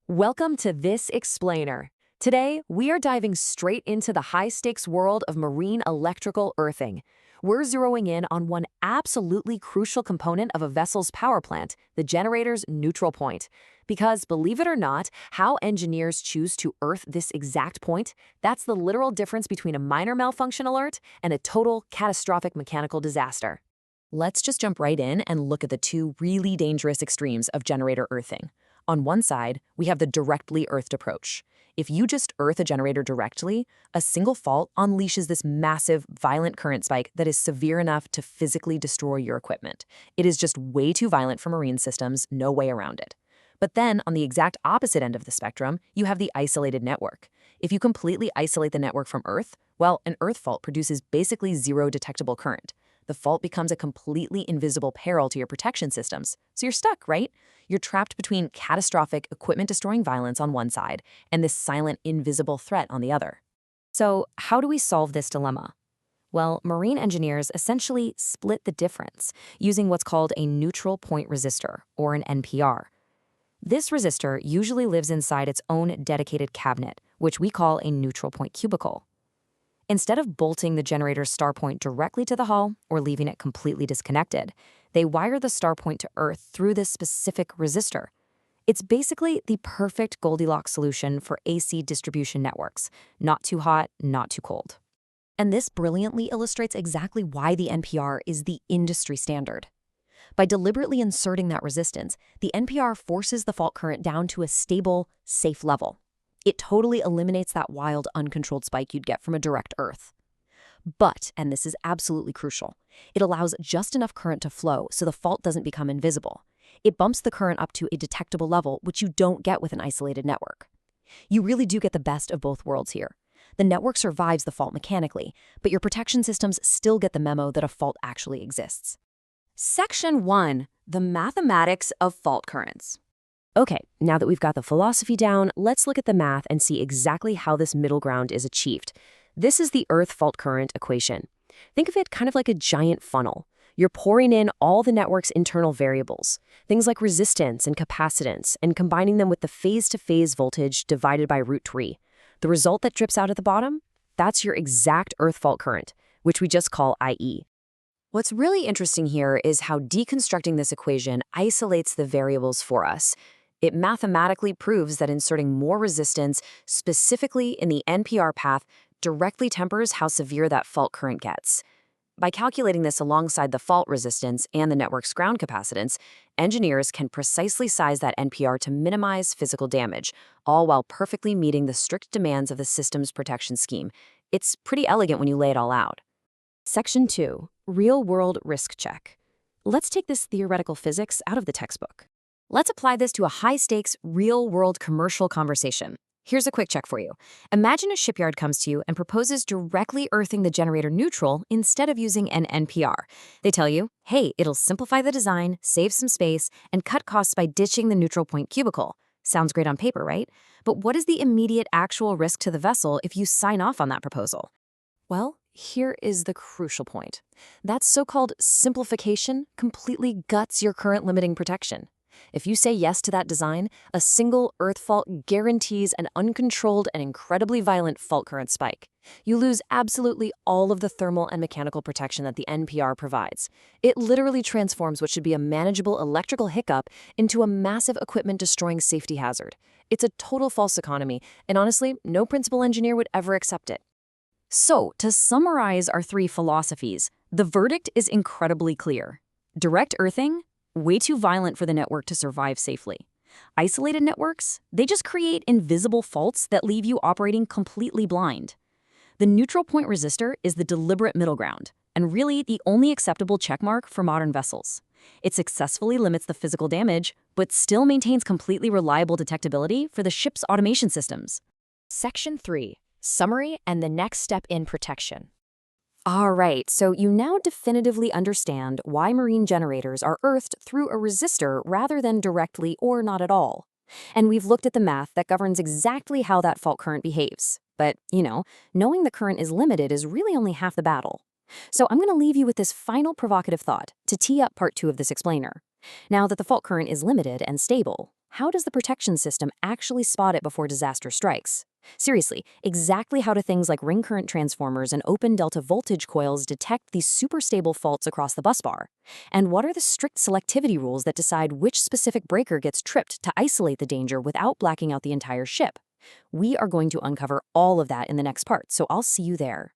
Welcome to This Explainer. Today, we are diving straight into the high-stakes world of marine electrical earthing. We're zeroing in on one absolutely crucial component of a vessel's power plant, the generator's neutral point. Because, believe it or not, how engineers choose to earth this exact point, that's the literal difference between a minor malfunction alert and a total, catastrophic mechanical disaster. Let's just jump right in and look at the two really dangerous extremes of generator earthing. On one side, we have the directly earthed approach. If you just earth a generator directly, a single fault unleashes this massive, violent current spike that is severe enough to physically destroy your equipment. It is just way too violent for marine systems, no way around it. But then, on the exact opposite end of the spectrum, you have the isolated network. If you completely isolate the network from Earth, well, an Earth fault produces basically zero detectable current. The fault becomes a completely invisible peril to your protection systems. So you're stuck, right? You're trapped between catastrophic, equipment-destroying violence on one side and this silent, invisible threat on the other. So how do we solve this dilemma? Well, marine engineers essentially split the difference using what's called a neutral point resistor, or an NPR. This resistor usually lives inside its own dedicated cabinet, which we call a neutral point cubicle. Instead of bolting the generator's star point directly to the hull or leaving it completely disconnected, they wire the star point to Earth through this specific resistor. It's basically the perfect Goldilocks solution for AC distribution networks. Not too hot, not too cold. And this brilliantly illustrates exactly why the NPR is the industry standard. By deliberately inserting that resistance, the NPR forces the fault current down to a stable, safe level. It totally eliminates that wild, uncontrolled spike you'd get from a direct earth. But, and this is absolutely crucial, it allows just enough current to flow so the fault doesn't become invisible. It bumps the current up to a detectable level, which you don't get with an isolated network. You really do get the best of both worlds here. The network survives the fault mechanically, but your protection systems still get the memo that a fault actually exists. Section 1. The mathematics of fault currents. Okay, now that we've got the philosophy down, let's look at the math and see exactly how this middle ground is achieved. This is the Earth fault current equation. Think of it kind of like a giant funnel. You're pouring in all the network's internal variables, things like resistance and capacitance, and combining them with the phase-to-phase voltage divided by √3. The result that drips out at the bottom? That's your exact Earth fault current, which we just call IE. What's really interesting here is how deconstructing this equation isolates the variables for us. It mathematically proves that inserting more resistance, specifically in the NPR path, directly tempers how severe that fault current gets. By calculating this alongside the fault resistance and the network's ground capacitance, engineers can precisely size that NPR to minimize physical damage, all while perfectly meeting the strict demands of the system's protection scheme. It's pretty elegant when you lay it all out. Section 2. Real-world risk check. Let's take this theoretical physics out of the textbook. Let's apply this to a high-stakes, real-world commercial conversation. Here's a quick check for you. Imagine a shipyard comes to you and proposes directly earthing the generator neutral instead of using an NPR. They tell you, hey, it'll simplify the design, save some space, and cut costs by ditching the neutral point cubicle. Sounds great on paper, right? But what is the immediate actual risk to the vessel if you sign off on that proposal? Well, here is the crucial point. That so-called simplification completely guts your current limiting protection. If you say yes to that design, a single earth fault guarantees an uncontrolled and incredibly violent fault current spike. You lose absolutely all of the thermal and mechanical protection that the NPR provides. It literally transforms what should be a manageable electrical hiccup into a massive equipment-destroying safety hazard. It's a total false economy, and honestly, no principal engineer would ever accept it. So, to summarize our three philosophies, the verdict is incredibly clear. Direct earthing? Way too violent for the network to survive safely. Isolated networks? They just create invisible faults that leave you operating completely blind. The neutral point resistor is the deliberate middle ground, and really the only acceptable checkmark for modern vessels. It successfully limits the physical damage, but still maintains completely reliable detectability for the ship's automation systems. Section 3. Summary and the next step in protection. All right, so you now definitively understand why marine generators are earthed through a resistor rather than directly or not at all. And we've looked at the math that governs exactly how that fault current behaves. But, knowing the current is limited is really only half the battle. So I'm going to leave you with this final provocative thought to tee up part 2 of this explainer. Now that the fault current is limited and stable, how does the protection system actually spot it before disaster strikes? Seriously, exactly how do things like ring current transformers and open delta voltage coils detect these super stable faults across the busbar? And what are the strict selectivity rules that decide which specific breaker gets tripped to isolate the danger without blacking out the entire ship? We are going to uncover all of that in the next part, so I'll see you there.